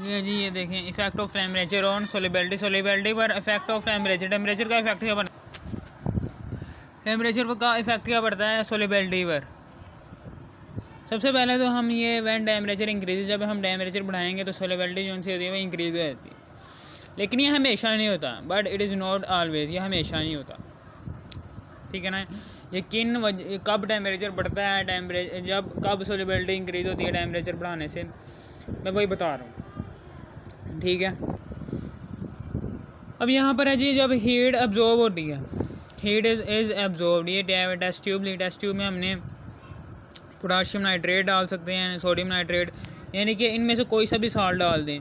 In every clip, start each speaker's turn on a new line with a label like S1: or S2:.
S1: ये जी ये देखें effect of temperature on solubility. Solubility पर इफेक्ट ऑफ टेम्परेचर, टेम्परेचर का इफेक्ट क्या बना, टेम्परेचर का इफेक्ट क्या पड़ता है सोलिबिलिटी पर। सबसे पहले तो हम ये व्हेन टेम्परेचर इंक्रीज, जब हम टेम्परेचर बढ़ाएंगे तो सोलिबिलिटी जो उनसे होती है वो इंक्रीज हो जाती है। लेकिन ये हमेशा नहीं होता, but it is not always, ये हमेशा नहीं होता, ठीक है ना। ये कब टेम्परेचर बढ़ता है, टेम्परेचर जब कब सोलिबिलिटी इंक्रीज होती है टेम्परेचर बढ़ाने से, मैं वही बता रहा हूँ, ठीक है। अब यहाँ पर है जी जब हीट अब्जॉर्ब होती है, हीट इज़ एब्जॉर्ब्ड, ये टेस्ट ट्यूब ली, टेस्ट ट्यूब में हमने पोटाशियम नाइट्रेट डाल सकते हैं, सोडियम नाइट्रेट, यानी कि इनमें से कोई सा भी साल्ट डाल दें,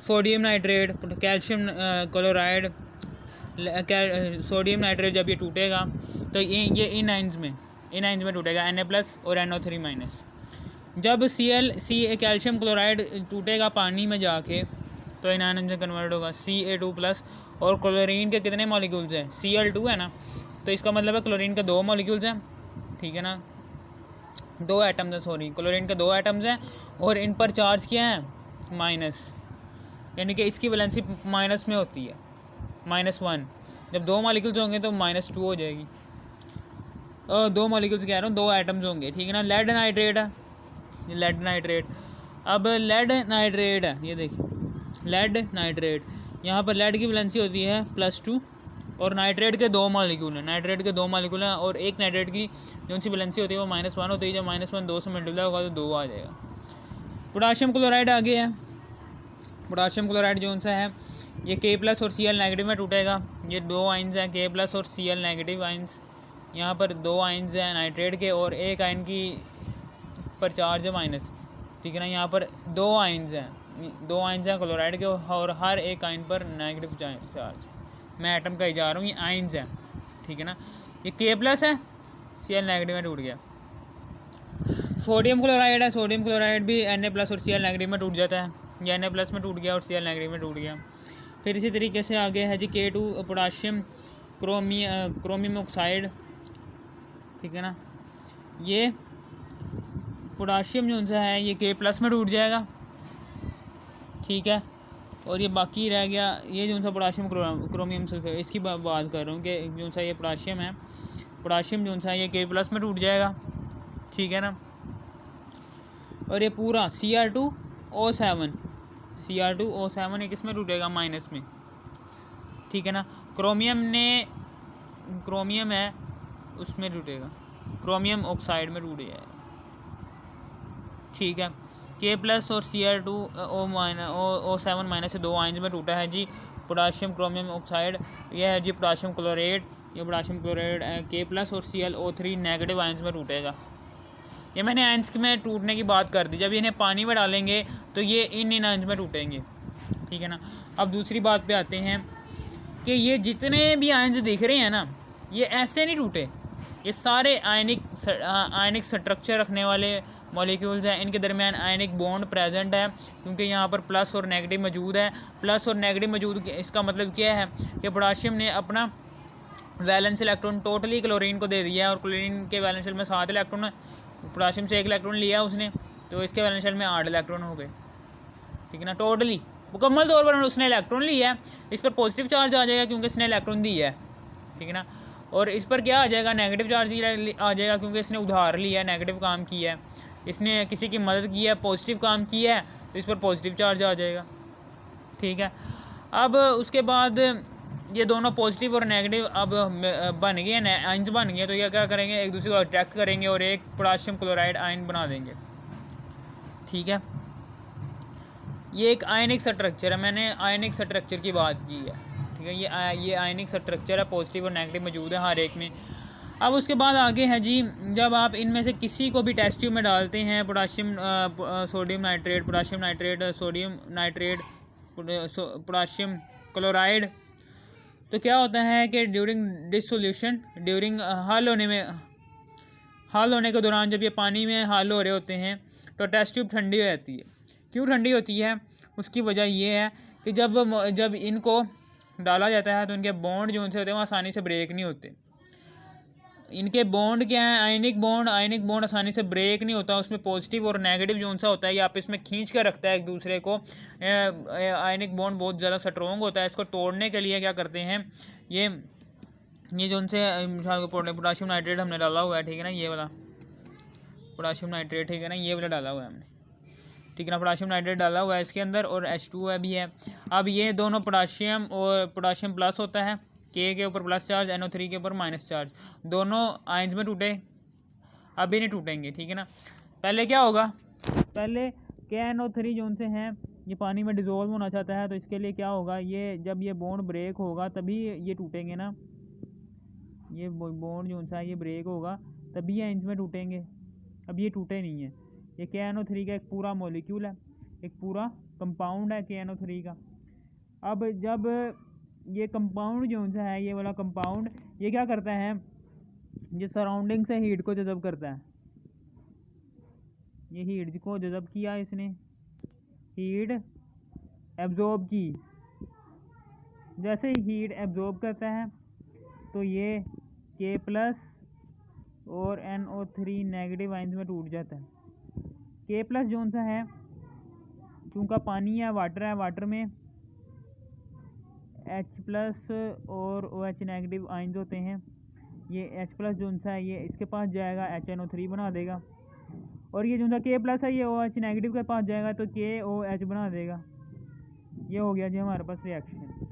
S1: sodium nitrate, calcium chloride, sodium nitrate जब ये टूटेगा तो ये इन आइंस में टूटेगा Na+ और NO3-। जब सी कैल्शियम क्लोराइड टूटेगा पानी में जाके तो इन आयन में कन्वर्ट होगा Ca2+। और क्लोरीन के कितने मॉलिक्यूल्स हैं, Cl2 है ना, तो इसका मतलब है क्लोरीन के 2 मॉलिक्यूल्स हैं, ठीक है ना, 2 एटम्स हैं, सॉरी क्लोरीन के 2 एटम्स हैं और इन पर चार्ज क्या है माइनस, यानी कि इसकी वैलेंसी माइनस में होती है, -1। जब 2 मॉलिक्यूल्स होंगे तो -2 हो जाएगी, 2 मॉलिक्यूल्स कह रहा हूँ, 2 एटम्स होंगे, ठीक है ना। लेड नाइट्रेट है, ये लेड नाइट्रेट, अब लेड नाइट्रेट है, ये देखिए लेड नाइट्रेट, यहाँ पर लेड की वैलेंसी होती है +2 और नाइट्रेट के 2 मॉलिक्यूल हैं, नाइट्रेट के 2 मॉलिक्यूल हैं और एक नाइट्रेट की जो सी वैलेंसी होती है वो -1 होती है। जब -1 2 से मल्टीप्लाई होगा तो 2 आ जाएगा। पोटाशियम क्लोराइड आगे है, पोटाशियम क्लोराइड जो सा है ये K+ और Cl- में टूटेगा। ये 2 आइंस हैं K+ और Cl- आइंस, यहाँ पर 2 आइंस हैं नाइट्रेट के और एक आइन की पर चार्ज है माइनस, ठीक है ना। यहाँ पर 2 आइंस हैं क्लोराइड के और हर एक आइन पर नेगेटिव चार्ज, मैं एटम का ही जा रहा हूँ, ये आइंस हैं, ठीक है ना। ये K+ है, Cl- में टूट गया। सोडियम क्लोराइड है, सोडियम क्लोराइड भी Na+ और Cl- में टूट जाता है, ये Na+ में टूट गया और Cl- में टूट गया। फिर इसी तरीके से आगे है जी K2 पोटाशियम क्रोमियम ऑक्साइड, ठीक है ना। ये पोटाशियम जो सा है ये K+ में टूट जाएगा, ठीक है। और ये बाकी रह गया ये जो सा पोटाशियम क्रोमियम सल्फेट, इसकी बात कर रहा हूँ कि जो सा ये पोटाशियम है, पोटाशियम जो सा है ये K+ में टूट जाएगा, ठीक है ना। और ये पूरा Cr2O7 ये किस में टूटेगा माइनस में, ठीक है ना। क्रोमियम है उसमें टूटेगा, क्रोमियम ऑक्साइड में टूट जाएगा, ठीक है। K+ और Cr2O7- से 2 आइंस में टूटा है जी पोटाशियम क्रोमियम ऑक्साइड, यह है जी पोटाशियम क्लोरेट, ये पोटाशियम क्लोरेट K+ और ClO3 नेगेटिव आइंस में टूटेगा। ये मैंने आइंस में टूटने की बात कर दी, जब इन्हें पानी में डालेंगे तो ये इन आइंस में टूटेंगे, ठीक है ना। अब दूसरी बात पे आते हैं कि ये जितने भी आइंस दिख रहे हैं ना ये ऐसे नहीं टूटे, ये सारे आयनिक स्ट्रक्चर रखने वाले मॉलिक्यूल्स हैं, इनके दरमियान आयनिक बॉन्ड प्रेजेंट है, क्योंकि यहाँ पर प्लस और नेगेटिव मौजूद है। प्लस और नेगेटिव मौजूद इसका मतलब क्या है कि पोटाशियम ने अपना वैलेंस इलेक्ट्रॉन टोटली क्लोरीन को दे दिया है और क्लोरीन के वैलेंस शेल में 7 इलेक्ट्रॉन, पोटाशियम से 1 इलेक्ट्रॉन लिया उसने, तो इसके वैलेंस शेल में 8 इलेक्ट्रॉन हो गए, ठीक है ना। टोटली मुकम्मल तौर पर उसने इलेक्ट्रॉन लिया है, इस पर पॉजिटिव चार्ज आ जाएगा क्योंकि इसने इलेक्ट्रॉन दिया है, ठीक है ना। और इस पर क्या आ जाएगा नेगेटिव चार्ज आ जाएगा क्योंकि इसने उधार लिया है, नेगेटिव काम किया है, इसने किसी की मदद की है, पॉजिटिव काम किया है, तो इस पर पॉजिटिव चार्ज आ जाएगा, ठीक है। अब उसके बाद ये दोनों पॉजिटिव और नेगेटिव अब बन गए हैं, आइंस बन गए, तो ये क्या करेंगे एक दूसरे को अट्रैक्ट करेंगे और एक पोटाशियम क्लोराइड आयन बना देंगे, ठीक है। ये एक आयनिक स्ट्रक्चर है, मैंने आयनिक स्ट्रक्चर की बात की है, ठीक है। ये आयनिक स्ट्रक्चर है, पॉजिटिव और नेगेटिव मौजूद है हर एक में। अब उसके बाद आगे है जी जब आप इनमें से किसी को भी टेस्ट ट्यूब में डालते हैं sodium nitrate, potassium nitrate, sodium nitrate, potassium chloride, तो क्या होता है कि ड्यूरिंग डिसोल्यूशन, ड्यूरिंग हल होने के दौरान जब ये पानी में हल हो रहे होते हैं तो टेस्ट ट्यूब ठंडी हो जाती है। क्यों ठंडी होती है, उसकी वजह ये है कि जब इनको डाला जाता है तो इनके बॉन्ड जो उनसे होते हैं वो आसानी से ब्रेक नहीं होते, इनके बॉन्ड क्या है, आयनिक बॉन्ड आसानी से ब्रेक नहीं होता, उसमें पॉजिटिव और नेगेटिव जोन सा होता है, ये आपस में खींच कर रखता है एक दूसरे को। आयनिक बॉन्ड बहुत ज़्यादा स्ट्रॉन्ग होता है, इसको तोड़ने के लिए क्या करते हैं, ये जो उनसे मिसाल को पोटाशियम नाइट्रेट हमने डाला हुआ है, ठीक है ना, ये वाला पोटाशियम नाइट्रेट, ठीक है ना, ये वाला डाला हुआ है हमने, ठीक है ना, पोटाशियम नाइट्रेट डाला हुआ है इसके अंदर, और H2 भी है। अब ये दोनों पोटाशियम और पोटाशियम प्लस होता है, के ऊपर प्लस चार्ज, NO3 के ऊपर माइनस चार्ज, दोनों आयंस में टूटे, अभी नहीं टूटेंगे, ठीक है ना। पहले क्या होगा, पहले KNO3 जो उनसे हैं ये पानी में डिज़ोल्व होना चाहता है, तो इसके लिए क्या होगा, ये जब ये बॉन्ड ब्रेक होगा तभी ये टूटेंगे ना, ये बॉन्ड जो उनसा है ये ब्रेक होगा तभी ये आयंस में टूटेंगे। अब ये टूटे नहीं है, ये KNO3 का एक पूरा मॉलिक्यूल है, एक पूरा कंपाउंड है KNO3 का। अब जब ये कंपाउंड जो उनसा है, ये वाला कंपाउंड, ये क्या करता है, ये सराउंडिंग से हीट को जज़ब करता है, ये हीट को जज़ब किया इसने, हीट एब्जॉर्ब की, जैसे ही हीट एब्जॉर्ब करता है तो ये K+ और NO3 नेगेटिव आयंस में टूट जाता है। K+ जो सा है, चूँकि पानी है, वाटर में H+ और OH नेगेटिव आयंस होते हैं, ये H+ जो सा है ये इसके पास जाएगा, HNO3 बना देगा, और ये जो सा K+ है ये OH नेगेटिव के पास जाएगा तो KOH बना देगा। ये हो गया जी हमारे पास रिएक्शन,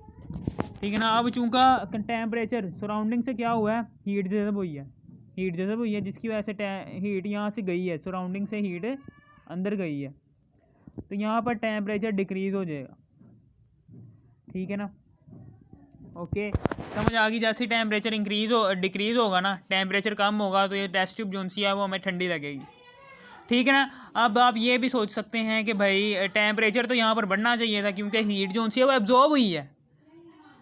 S1: ठीक है ना। अब चूँकि टेम्परेचर सराउंडिंग से क्या हुआ है, हीट जज़ब हुई है, जिसकी वजह से हीट यहाँ से गई है, सराउंडिंग से हीट अंदर गई है, तो यहाँ पर टेम्परेचर डिक्रीज़ हो जाएगा, ठीक है ना। ओके, समझ आ गई। जैसे टेम्परेचर डिक्रीज़ होगा ना, टेम्परेचर कम होगा तो ये टेस्ट ट्यूब जो सी है वो हमें ठंडी लगेगी, ठीक है ना। अब आप ये भी सोच सकते हैं कि भाई टेम्परेचर तो यहाँ पर बढ़ना चाहिए था, क्योंकि हीट जो सी है वो एब्जॉर्ब हुई है,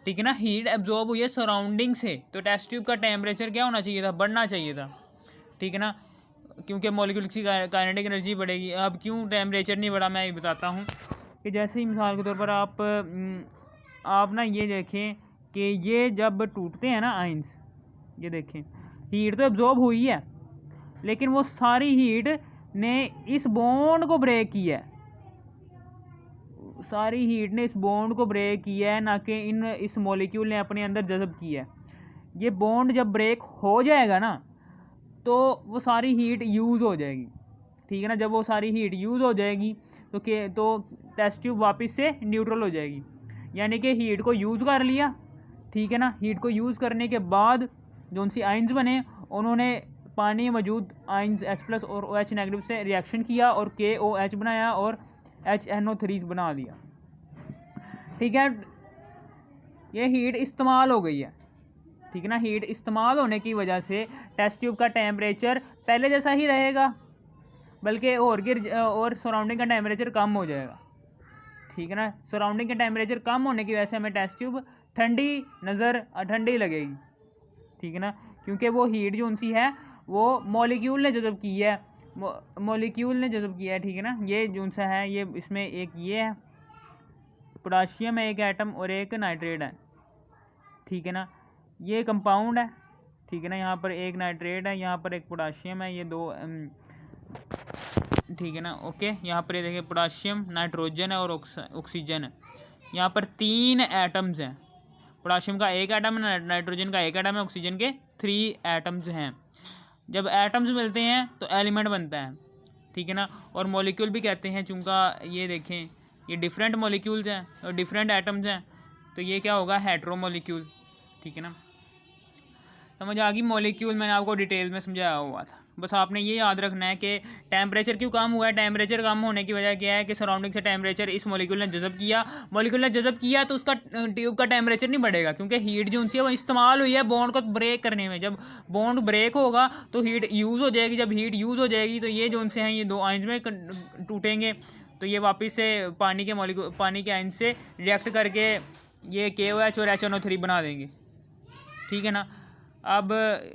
S1: ठीक है ना, हीट एब्जॉर्ब हुई है सराउंडिंग से, तो टेस्ट ट्यूब का टेम्परेचर क्या होना चाहिए था, बढ़ना चाहिए था, ठीक है ना, क्योंकि मॉलिक्यूल की काइनेटिक एनर्जी बढ़ेगी। अब क्यों टेम्परेचर नहीं बढ़ा, मैं ये बताता हूँ कि जैसे ही मिसाल के तौर पर आप ना ये देखें कि ये जब टूटते हैं ना आयंस, ये देखें हीट तो एब्जॉर्ब हुई है, लेकिन वो सारी हीट ने इस बॉन्ड को ब्रेक किया है, सारी हीट ने इस बॉन्ड को ब्रेक किया है, ना कि इस मॉलिक्यूल ने अपने अंदर जज़ब किया है। ये बॉन्ड जब ब्रेक हो जाएगा ना तो वो सारी हीट यूज़ हो जाएगी, ठीक है ना। जब वो सारी हीट यूज़ हो जाएगी तो टेस्ट ट्यूब वापस से न्यूट्रल हो जाएगी, यानी कि हीट को यूज़ कर लिया, ठीक है ना। हीट को यूज़ करने के बाद जो उनसी आयंस बने, उन्होंने पानी में मौजूद आयंस H+ और OH नेगेटिव से रिएक्शन किया और KOH बनाया और HNO3 बना दिया, ठीक है। ये हीट इस्तेमाल हो गई है, ठीक है ना। हीट इस्तेमाल होने की वजह से टेस्ट ट्यूब का टेम्परेचर पहले जैसा ही रहेगा, बल्कि और सराउंडिंग का टेम्परेचर कम हो जाएगा, ठीक है ना। सराउंडिंग का टेम्परेचर कम होने की वजह से हमें टेस्ट ट्यूब ठंडी लगेगी, ठीक है ना, क्योंकि वो हीट जो उनसी है वो मॉलिक्यूल ने जज़ब की है, ठीक है ना। ये जो सा है, ये इसमें एक ये है पोटाशियम है, एक एटम, और एक नाइट्रेट है, ठीक है ना। ये कंपाउंड है, ठीक है ना, यहाँ पर एक नाइट्रेट है, यहाँ पर एक पोटाशियम है, ये दो, ठीक है ना। ओके, यहाँ पर ये देखिए पोटाशियम, नाइट्रोजन है और ऑक्सीजन है, यहाँ पर 3 एटम्स हैं, पोटाशियम का एक एटम है, नाइट्रोजन का एक एटम है, ऑक्सीजन के 3 एटम्स हैं। जब एटम्स मिलते हैं तो एलिमेंट बनता है, ठीक है ना। और मॉलिक्यूल भी कहते हैं, चूँकि ये देखें ये डिफरेंट मॉलिक्यूल्स हैं और डिफरेंट एटम्स हैं, तो ये क्या होगा, हेटेरो मॉलिक्यूल, ठीक है ना। समझ आ गई। मॉलिक्यूल मैंने आपको डिटेल में समझाया हुआ था, बस आपने ये याद रखना है कि टेम्परेचर क्यों कम हुआ है। टेम्परेचर कम होने की वजह क्या है कि सराउंडिंग से टेम्परेचर इस मॉलिक्यूल ने जज़ब किया तो उसका ट्यूब का टेम्परेचर नहीं बढ़ेगा, क्योंकि हीट जो उनसी है वो इस्तेमाल हुई है बॉन्ड को ब्रेक करने में। जब बॉन्ड ब्रेक होगा तो हीट यूज़ हो जाएगी, जब हीट यूज़ हो जाएगी तो ये जो उनसे हैं ये 2 आयंस में टूटेंगे, तो ये वापस से पानी के आयंस से रिएक्ट करके ये KOH और HNO3 बना देंगे, ठीक है ना। अब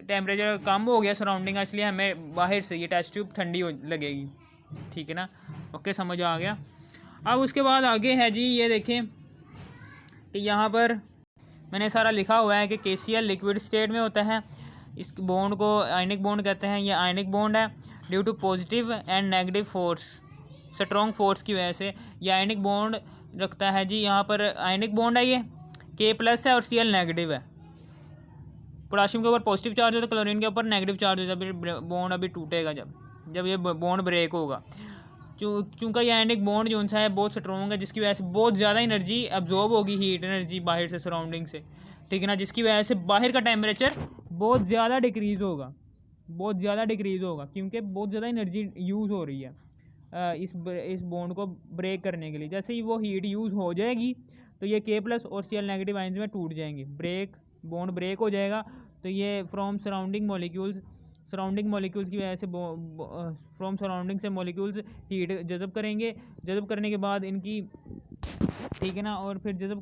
S1: टेम्परेचर कम हो गया सराउंडिंग का, इसलिए हमें बाहर से ये टेस्ट ट्यूब ठंडी लगेगी, ठीक है ना। ओके, समझ आ गया। अब उसके बाद आगे है जी, ये देखें कि यहाँ पर मैंने सारा लिखा हुआ है कि KCl लिक्विड स्टेट में होता है, इस बॉन्ड को आयनिक बॉन्ड कहते हैं। ये आयनिक बॉन्ड है due to positive and negative force, strong force की वजह से ये आयनिक बॉन्ड रखता है जी। यहाँ पर आयनिक बॉन्ड है, ये K+ है और Cl नेगेटिव है। पोटाशियम के ऊपर पॉजिटिव चार्ज होता है, क्लोरीन के ऊपर नेगेटिव चार्ज होता है। अभी बॉन्ड अभी टूटेगा जब ये बॉन्ड ब्रेक होगा। चूँकि ये आयनिक बॉन्ड जो सा है बहुत स्ट्रॉन्ग है, जिसकी वजह से बहुत ज़्यादा एनर्जी अब्जॉर्ब होगी, हीट एनर्जी बाहर से, सराउंडिंग से, ठीक है ना, जिसकी वजह से बाहर का टेम्परेचर बहुत ज़्यादा डिक्रीज़ होगा, बहुत ज़्यादा डिक्रीज़ होगा, क्योंकि बहुत ज़्यादा एनर्जी यूज़ हो रही है इस बॉन्ड को ब्रेक करने के लिए। जैसे ही वो हीट यूज़ हो जाएगी तो ये K+ और Cl नेगेटिव आयंस में टूट जाएंगे, बॉन्ड ब्रेक हो जाएगा। तो ये फ्रॉम सराउंडिंग मॉलिक्यूल्स की वजह से फ्रॉम सराउंडिंग से मॉलिक्यूल्स हीट जज़ब करेंगे, जज़ब करने के बाद इनकी, ठीक है ना, और फिर जज़ब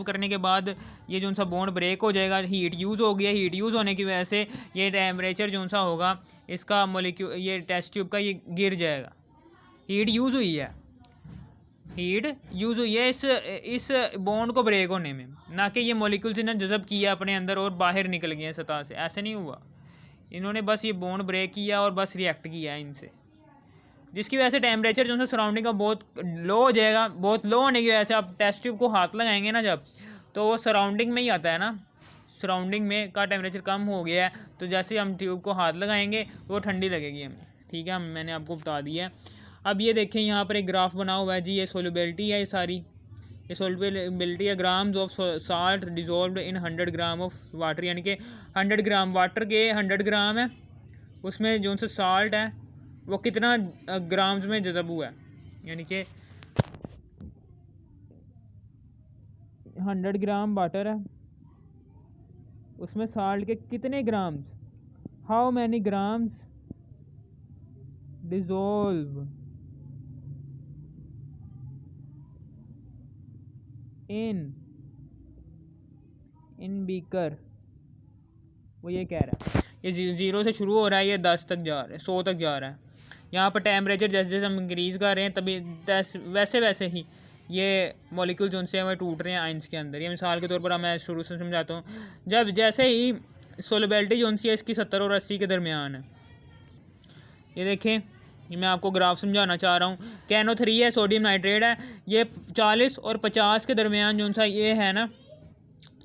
S1: करने के बाद ये जो सा बॉन्ड ब्रेक हो जाएगा, हीट यूज़ हो गया, हीट यूज़ होने की वजह से ये टेम्परेचर जो सा होगा इसका मॉलिक्यूल, ये टेस्ट ट्यूब का, ये गिर जाएगा। हीट यूज़ हुई है इस बॉन्ड को ब्रेक होने में, ना कि ये मॉलिक्यूल्स ने जज़ब किया अपने अंदर और बाहर निकल गए सतह से, ऐसे नहीं हुआ। इन्होंने बस ये बॉन्ड ब्रेक किया और बस रिएक्ट किया है इनसे, जिसकी वजह से टेम्परेचर जो है सराउंडिंग का बहुत लो हो जाएगा। बहुत लो होने की वजह से आप टेस्ट ट्यूब को हाथ लगाएंगे ना जब, तो वो सराउंडिंग में ही आता है ना, सराउंडिंग में का टेम्परेचर कम हो गया है, तो जैसे हम ट्यूब को हाथ लगाएंगे तो वो ठंडी लगेगी हमें, ठीक है, मैंने आपको बता दिया है। अब ये देखें यहाँ पर एक ग्राफ बना हुआ है जी, ये सोल्युबिलिटी है, ये सोल्युबिलिटी है grams of salt dissolved in 100 gram of water, यानी कि 100 ग्राम वाटर के 100 ग्राम है, उसमें जो सा साल्ट है वो कितना ग्राम्स में जज़ब हुआ है, यानी कि 100 ग्राम वाटर है, उसमें साल्ट के कितने grams, how many grams dissolve in beaker, वो ये कह रहा है। ये 0 से शुरू हो रहा है, ये 10 तक जा रहा है, 100 तक जा रहा है। यहाँ पर टेम्परेचर जैसे जैसे हम इंक्रीज़ कर रहे हैं तभी वैसे वैसे ही ये मॉलिक्यूल जो उनसे हमें टूट रहे हैं आइंस के अंदर। ये मिसाल के तौर पर मैं शुरू से समझाता हूँ। जब जैसे ही सोल्युबिलिटी जो उनसी है इसकी 70 और 80 के दरमियान है, ये देखें, ये मैं आपको ग्राफ समझाना चाह रहा हूँ। KNO3 है, सोडियम नाइट्रेट है, ये 40 और 50 के दरमियान जो सा ये है ना,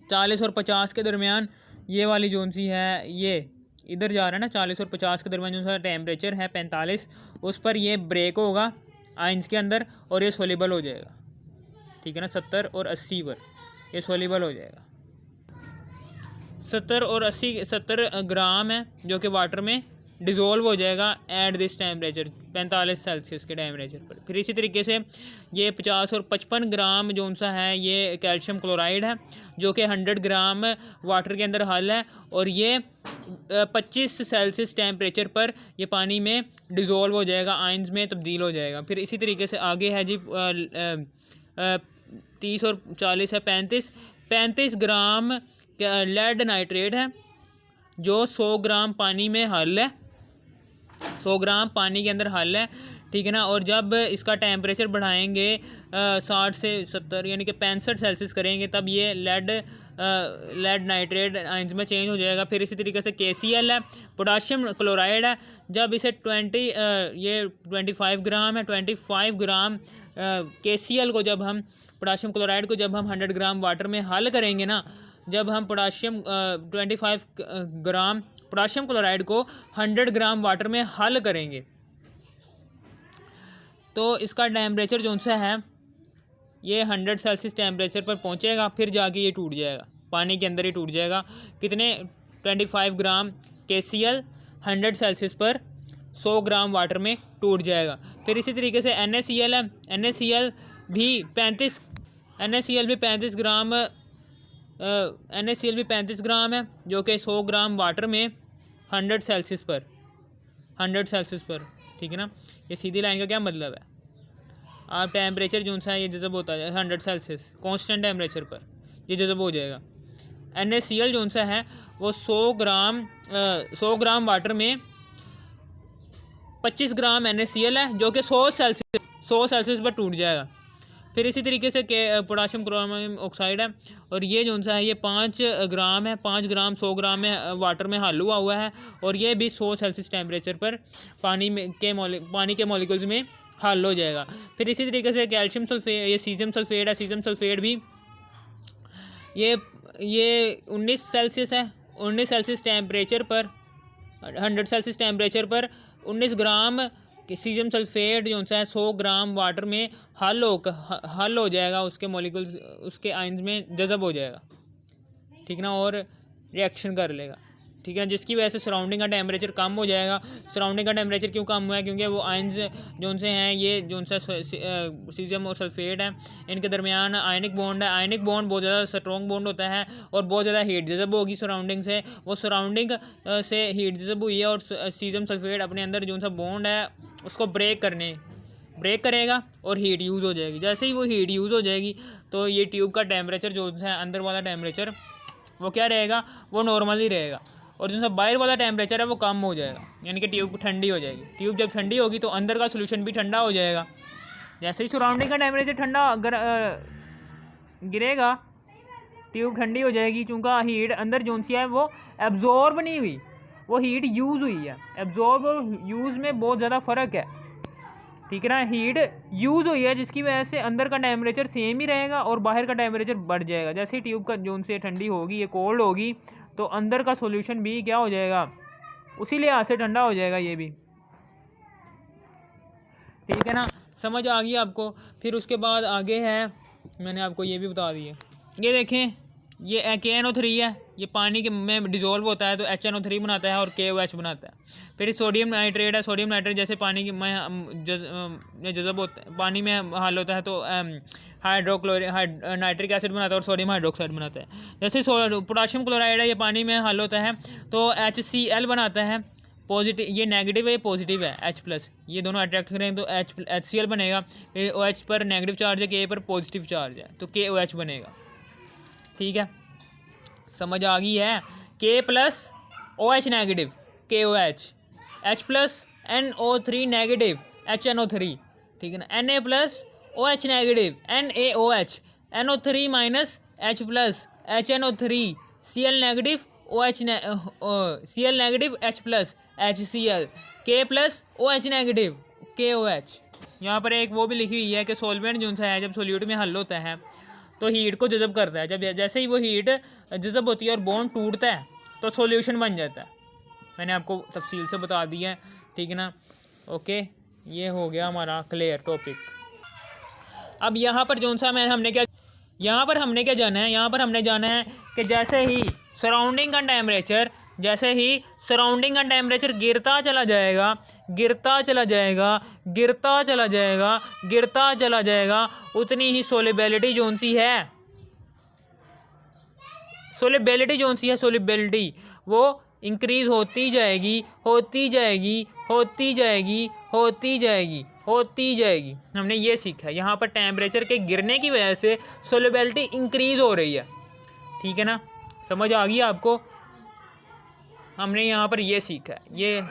S1: 40 और 50 के दरमियान ये वाली जो सी है, ये इधर जा रहा है ना, 40 और 50 के दरमियान जो सा टेम्परेचर है 45, उस पर ये ब्रेक होगा आइंस के अंदर और ये सोल्यूबल हो जाएगा, ठीक है ना। 70 और 80 पर ये सोल्यूबल हो जाएगा। 70 ग्राम है जो कि वाटर में डिज़ोल्व हो जाएगा एट दिस टेम्परेचर 45 सेल्सियस के टेम्परेचर पर। फिर इसी तरीके से ये 50 और 55 ग्राम जो सा है ये कैल्शियम क्लोराइड है, जो कि 100 ग्राम वाटर के अंदर हल है, और ये 25 सेल्सियस टेम्परेचर पर ये पानी में डिज़ोल्व हो जाएगा, आइंस में तब्दील हो जाएगा। फिर इसी तरीके से आगे है जी 30 और 40 है 35 ग्राम लेड नाइट्रेट है, जो 100 ग्राम पानी में हल है, 100 ग्राम पानी के अंदर हल है, ठीक है ना। और जब इसका टेम्परेचर बढ़ाएंगे 60 से 70 यानी कि 65 सेल्सियस करेंगे, तब ये लेड नाइट्रेट आइंस में चेंज हो जाएगा। फिर इसी तरीके से KCl है, पोटाशियम क्लोराइड है, जब इसे 25 ग्राम है, 25 ग्राम KCl को जब हम पोटाशियम क्लोराइड को जब हम 100 ग्राम वाटर में हल करेंगे ना, जब हम 25 ग्राम पोटाशियम क्लोराइड को 100 ग्राम वाटर में हल करेंगे, तो इसका टेम्परेचर जो सा है ये 100 सेल्सियस टेम्परेचर पर पहुंचेगा, फिर जाके ये टूट जाएगा, पानी के अंदर ही टूट जाएगा। कितने 25 ग्राम KCl 100 सेल्सियस पर 100 ग्राम वाटर में टूट जाएगा। फिर इसी तरीके से NaCl है, NaCl भी 35 ग्राम है, जो कि 100 ग्राम वाटर में 100 सेल्सियस पर, ठीक है ना। ये सीधी लाइन का क्या मतलब है, आप टेम्परेचर जो सा है ये जज़ब होता है 100 सेल्सियस कांस्टेंट टेम्परेचर पर ये जज़ब हो जाएगा। NaCl जो सा है वो 100 ग्राम वाटर में 25 ग्राम NaCl है, जो कि 100 सेल्सियस पर टूट जाएगा। फिर इसी तरीके से पोटाशियम क्लोराइड ऑक्साइड है, और ये जो सा है ये 5 ग्राम है, 5 ग्राम 100 ग्राम में वाटर में हल हुआ है, और ये भी 100 सेल्सियस टेम्परेचर पर पानी के मॉलिक्यूल्स में हल हो जाएगा। फिर इसी तरीके से कैल्शियम सल्फेट, ये सीजियम सल्फेट है, सीजियम सल्फेट भी ये 19 सेल्सियस है, 19 सेल्सियस टेम्परेचर पर 100 सेल्सियस टेम्परेचर पर 19 ग्राम सीजियम सल्फेट जो सा है 100 ग्राम वाटर में हल हो जाएगा, उसके मॉलिक्यूल्स उसके आयंस में जज़ब हो जाएगा, ठीक ना, और रिएक्शन कर लेगा, ठीक है, जिसकी वजह से सराउंडिंग का टेम्परेचर कम हो जाएगा। सराउंडिंग का टेम्परेचर क्यों कम हुआ है? क्योंकि वो आयंस जो से हैं, ये जो सा सीजियम और सल्फेट है, इनके दरमियान आयनिक बॉन्ड है। आयनिक बॉन्ड बहुत ज़्यादा स्ट्रॉन्ग बॉन्ड होता है और बहुत ज़्यादा हीट जज़ब होगी सराउंडिंग से, वो सराउंडिंग से हीट जज़ब हुई है, और सीजियम सल्फेट अपने अंदर जो सा बॉन्ड है उसको ब्रेक करेगा और हीट यूज़ हो जाएगी। जैसे ही वो हीट यूज़ हो जाएगी तो ये ट्यूब का टेम्परेचर जो है अंदर वाला टेम्परेचर वो क्या रहेगा, वो नॉर्मल ही रहेगा, और जो सा बाहर वाला टेम्परेचर है वो कम हो जाएगा, यानी कि ट्यूब ठंडी हो जाएगी। ट्यूब जब ठंडी होगी तो अंदर का सोल्यूशन भी ठंडा हो जाएगा। जैसे ही सराउंडिंग का टेम्परेचर ठंडा गिरेगा, ट्यूब ठंडी हो जाएगी, चूँकि हीट अंदर जो सी है वो एब्जॉर्ब नहीं हुई, वो हीट यूज़ हुई है। एब्जॉर्ब और यूज़ में बहुत ज़्यादा फ़र्क है, ठीक है ना। हीट यूज़ हुई है जिसकी वजह से अंदर का टेम्परेचर सेम ही रहेगा और बाहर का टेम्परेचर बढ़ जाएगा। जैसे ही ट्यूब का जो से ठंडी होगी, ये कोल्ड होगी, तो अंदर का सॉल्यूशन भी क्या हो जाएगा, उसी लिहाज से ठंडा हो जाएगा ये भी, ठीक है ना। समझ आ गई आपको। फिर उसके बाद आगे है, मैंने आपको ये भी बता दिया, ये देखें, ये KNO3 है, ये पानी के में डिज़ोल्व होता है तो HNO3 बनाता है और KOH बनाता है। फिर सोडियम नाइट्रेट है, सोडियम नाइट्रेट जैसे पानी में जज़ब होता है, पानी में हल होता है तो नाइट्रिक एसिड बनाता है और सोडियम हाइड्रोक्साइड बनाता है। जैसे पोटाशियम क्लोराइड है, ये पानी में हल होता है तो HCl बनाता है, पॉजिटिव, ये नेगेटिव है, ये पॉजिटिव है, H+, ये दोनों अट्रैक्ट करेंगे तो HCl बनेगा। फिर OH पर नेगेटिव चार्ज है, K पर पॉजिटिव चार्ज है तो KOH बनेगा, ठीक है। समझ आ गई है। K+OH negative KOH, H+NO3 negative HNO3, ठीक है ना। Na+OH negative NaOH, NO3 minus H+, HNO3, Cl negative Cl negative H+, HCl, K+OH negative KOH। यहाँ पर एक वो भी लिखी हुई है कि सॉल्वेंट जो सा है जब सोल्यूट में हल होता है तो हीट को जज़ब करता है। जब जैसे ही वो हीट जज़ब होती है और बॉन्ड टूटता है तो सॉल्यूशन बन जाता है। मैंने आपको तफसील से बता दिया है, ठीक है ना। ओके, ये हो गया हमारा क्लियर टॉपिक। अब यहाँ पर जो सा हमने क्या जाना है, यहाँ पर हमने जाना है कि जैसे ही सराउंडिंग का टेम्परेचर गिरता चला जाएगा, उतनी ही सोलिबिलिटी वो इंक्रीज़ होती जाएगी। हमने ये सीखा है। यहाँ पर टेम्परेचर के गिरने की वजह से सोलिबिलिटी इंक्रीज़ हो रही है, ठीक है ना। समझ आ गई आपको? हमने यहाँ पर ये सीखा है। ये